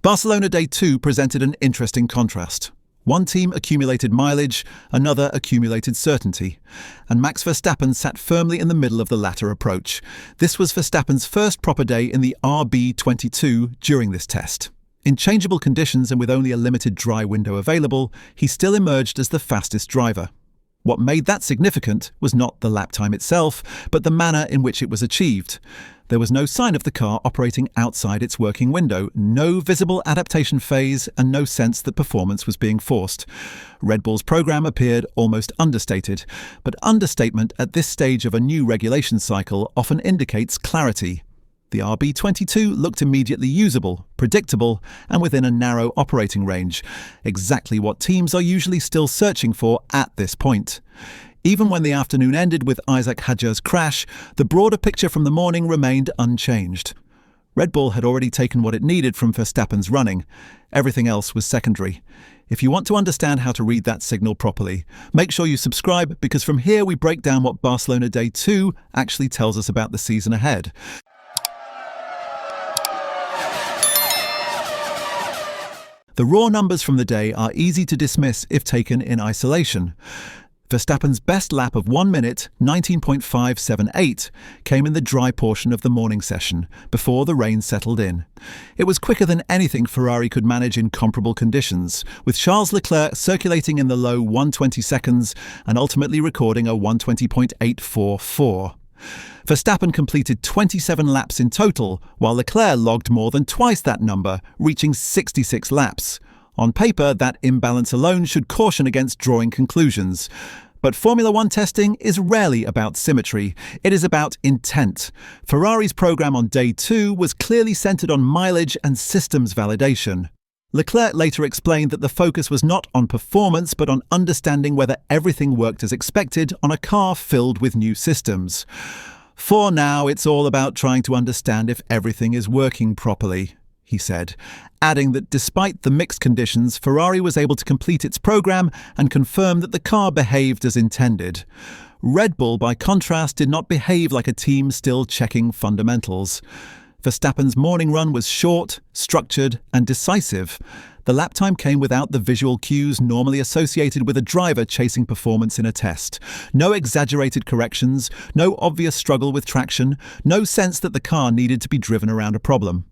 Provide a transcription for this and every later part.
Barcelona Day 2 presented an interesting contrast. One team accumulated mileage, another accumulated certainty, and Max Verstappen sat firmly in the middle of the latter approach. This was Verstappen's first proper day in the RB22 during this test. In changeable conditions and with only a limited dry window available, he still emerged as the fastest driver. What made that significant was not the lap time itself, but the manner in which it was achieved. There was no sign of the car operating outside its working window, no visible adaptation phase, and no sense that performance was being forced. Red Bull's program appeared almost understated, but understatement at this stage of a new regulation cycle often indicates clarity. The RB22 looked immediately usable, predictable, and within a narrow operating range, exactly what teams are usually still searching for at this point. Even when the afternoon ended with Isaac Hadjar's crash, the broader picture from the morning remained unchanged. Red Bull had already taken what it needed from Verstappen's running. Everything else was secondary. If you want to understand how to read that signal properly, make sure you subscribe, because from here we break down what Barcelona Day 2 actually tells us about the season ahead. The raw numbers from the day are easy to dismiss if taken in isolation. Verstappen's best lap of 1 minute, 19.578, came in the dry portion of the morning session, before the rain settled in. It was quicker than anything Ferrari could manage in comparable conditions, with Charles Leclerc circulating in the low 120 seconds and ultimately recording a 120.844. Verstappen completed 27 laps in total, while Leclerc logged more than twice that number, reaching 66 laps. On paper, that imbalance alone should caution against drawing conclusions. But Formula One testing is rarely about symmetry. It is about intent. Ferrari's program on Day 2 was clearly centered on mileage and systems validation. Leclerc later explained that the focus was not on performance but on understanding whether everything worked as expected on a car filled with new systems. For now, it's all about trying to understand if everything is working properly, he said, adding that despite the mixed conditions, Ferrari was able to complete its program and confirm that the car behaved as intended. Red Bull, by contrast, did not behave like a team still checking fundamentals. Verstappen's morning run was short, structured, and decisive. The lap time came without the visual cues normally associated with a driver chasing performance in a test. No exaggerated corrections, no obvious struggle with traction, no sense that the car needed to be driven around a problem.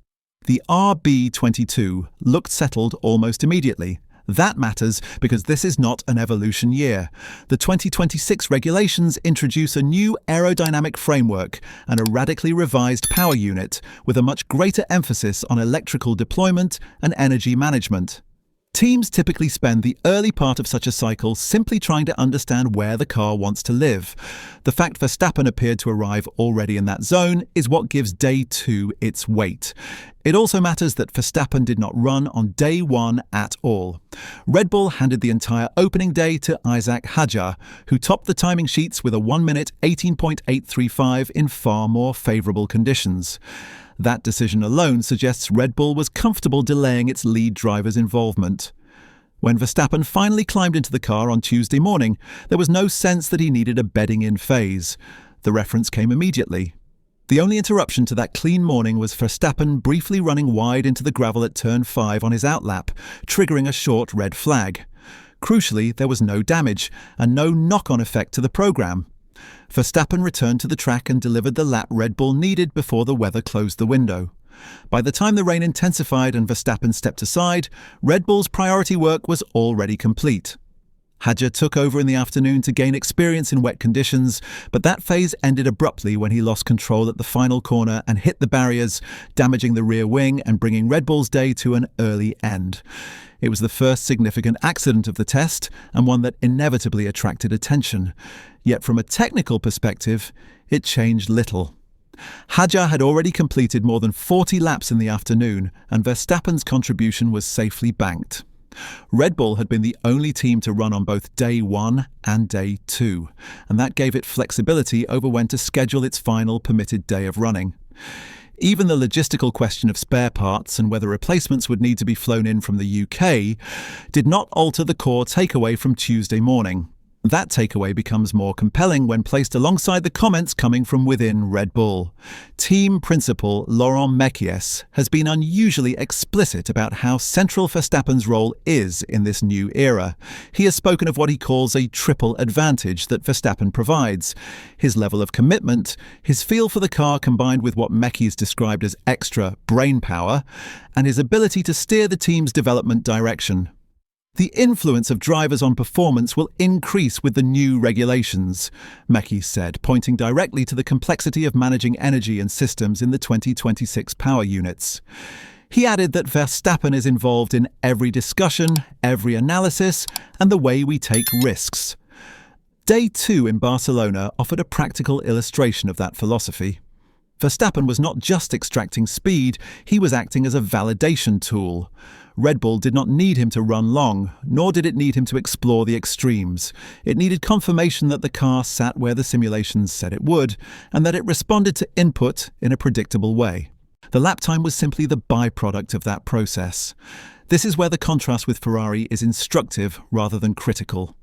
The RB22 looked settled almost immediately. That matters because this is not an evolution year. The 2026 regulations introduce a new aerodynamic framework and a radically revised power unit with a much greater emphasis on electrical deployment and energy management. Teams typically spend the early part of such a cycle simply trying to understand where the car wants to live. The fact Verstappen appeared to arrive already in that zone is what gives Day 2 its weight. It also matters that Verstappen did not run on Day 1 at all. Red Bull handed the entire opening day to Isaac Hadjar, who topped the timing sheets with a 1 minute 18.835 in far more favourable conditions. That decision alone suggests Red Bull was comfortable delaying its lead driver's involvement. When Verstappen finally climbed into the car on Tuesday morning, there was no sense that he needed a bedding-in phase. The reference came immediately. The only interruption to that clean morning was Verstappen briefly running wide into the gravel at turn 5 on his outlap, triggering a short red flag. Crucially, there was no damage and no knock-on effect to the program. Verstappen returned to the track and delivered the lap Red Bull needed before the weather closed the window. By the time the rain intensified and Verstappen stepped aside, Red Bull's priority work was already complete. Hadjar took over in the afternoon to gain experience in wet conditions, but that phase ended abruptly when he lost control at the final corner and hit the barriers, damaging the rear wing and bringing Red Bull's day to an early end. It was the first significant accident of the test, and one that inevitably attracted attention. Yet from a technical perspective, it changed little. Hadjar had already completed more than 40 laps in the afternoon, and Verstappen's contribution was safely banked. Red Bull had been the only team to run on both Day 1 and Day 2, and that gave it flexibility over when to schedule its final permitted day of running. Even the logistical question of spare parts and whether replacements would need to be flown in from the UK did not alter the core takeaway from Tuesday morning. That takeaway becomes more compelling when placed alongside the comments coming from within Red Bull. Team principal Laurent Mekies has been unusually explicit about how central Verstappen's role is in this new era. He has spoken of what he calls a triple advantage that Verstappen provides: his level of commitment, his feel for the car combined with what Mekies described as extra brain power, and his ability to steer the team's development direction. The influence of drivers on performance will increase with the new regulations, Mekies said, pointing directly to the complexity of managing energy and systems in the 2026 power units. He added that Verstappen is involved in every discussion, every analysis, and the way we take risks. Day 2 in Barcelona offered a practical illustration of that philosophy. Verstappen was not just extracting speed, he was acting as a validation tool. Red Bull did not need him to run long, nor did it need him to explore the extremes. It needed confirmation that the car sat where the simulations said it would, and that it responded to input in a predictable way. The lap time was simply the byproduct of that process. This is where the contrast with Ferrari is instructive rather than critical.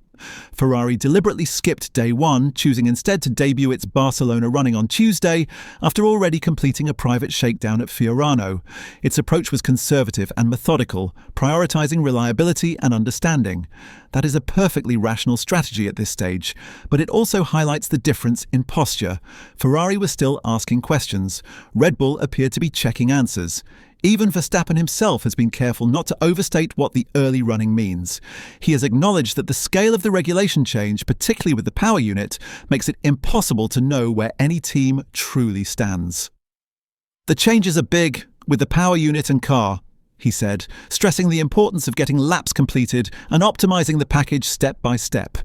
Ferrari deliberately skipped day 1, choosing instead to debut its Barcelona running on Tuesday after already completing a private shakedown at Fiorano. Its approach was conservative and methodical, prioritizing reliability and understanding. That is a perfectly rational strategy at this stage, but it also highlights the difference in posture. Ferrari was still asking questions. Red Bull appeared to be checking answers. Even Verstappen himself has been careful not to overstate what the early running means. He has acknowledged that the scale of the regulation change, particularly with the power unit, makes it impossible to know where any team truly stands. The changes are big, with the power unit and car, he said, stressing the importance of getting laps completed and optimizing the package step by step.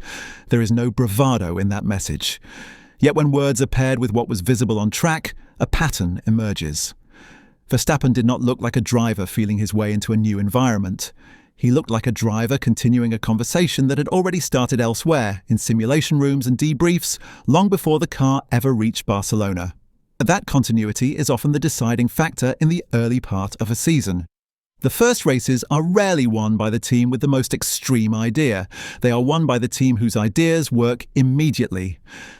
There is no bravado in that message. Yet when words are paired with what was visible on track, a pattern emerges. Verstappen did not look like a driver feeling his way into a new environment. He looked like a driver continuing a conversation that had already started elsewhere, in simulation rooms and debriefs, long before the car ever reached Barcelona. That continuity is often the deciding factor in the early part of a season. The first races are rarely won by the team with the most extreme idea. They are won by the team whose ideas work immediately.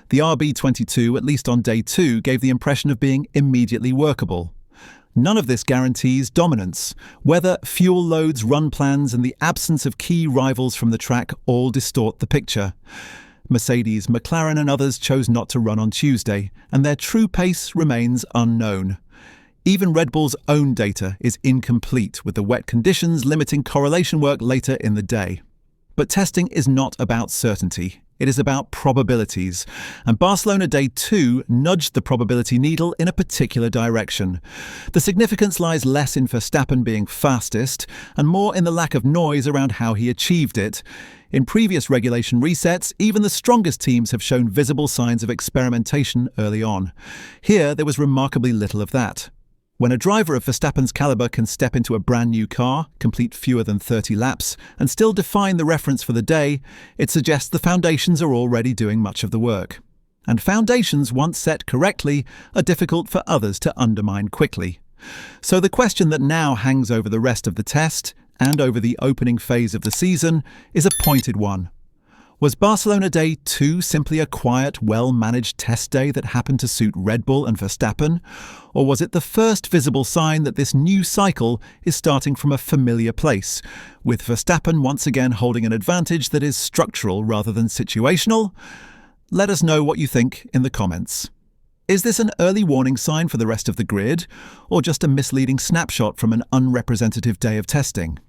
The RB22, at least on day 2, gave the impression of being immediately workable. None of this guarantees dominance. Weather, fuel loads, run plans, and the absence of key rivals from the track all distort the picture. Mercedes, McLaren and others chose not to run on Tuesday, and their true pace remains unknown. Even Red Bull's own data is incomplete, with the wet conditions limiting correlation work later in the day. But testing is not about certainty. It is about probabilities, and Barcelona Day 2 nudged the probability needle in a particular direction. The significance lies less in Verstappen being fastest, and more in the lack of noise around how he achieved it. In previous regulation resets, even the strongest teams have shown visible signs of experimentation early on. Here, there was remarkably little of that. When a driver of Verstappen's caliber can step into a brand new car, complete fewer than 30 laps, and still define the reference for the day, it suggests the foundations are already doing much of the work. And foundations, once set correctly, are difficult for others to undermine quickly. So the question that now hangs over the rest of the test, and over the opening phase of the season, is a pointed one. Was Barcelona Day 2 simply a quiet, well-managed test day that happened to suit Red Bull and Verstappen? Or was it the first visible sign that this new cycle is starting from a familiar place, with Verstappen once again holding an advantage that is structural rather than situational? Let us know what you think in the comments. Is this an early warning sign for the rest of the grid, or just a misleading snapshot from an unrepresentative day of testing?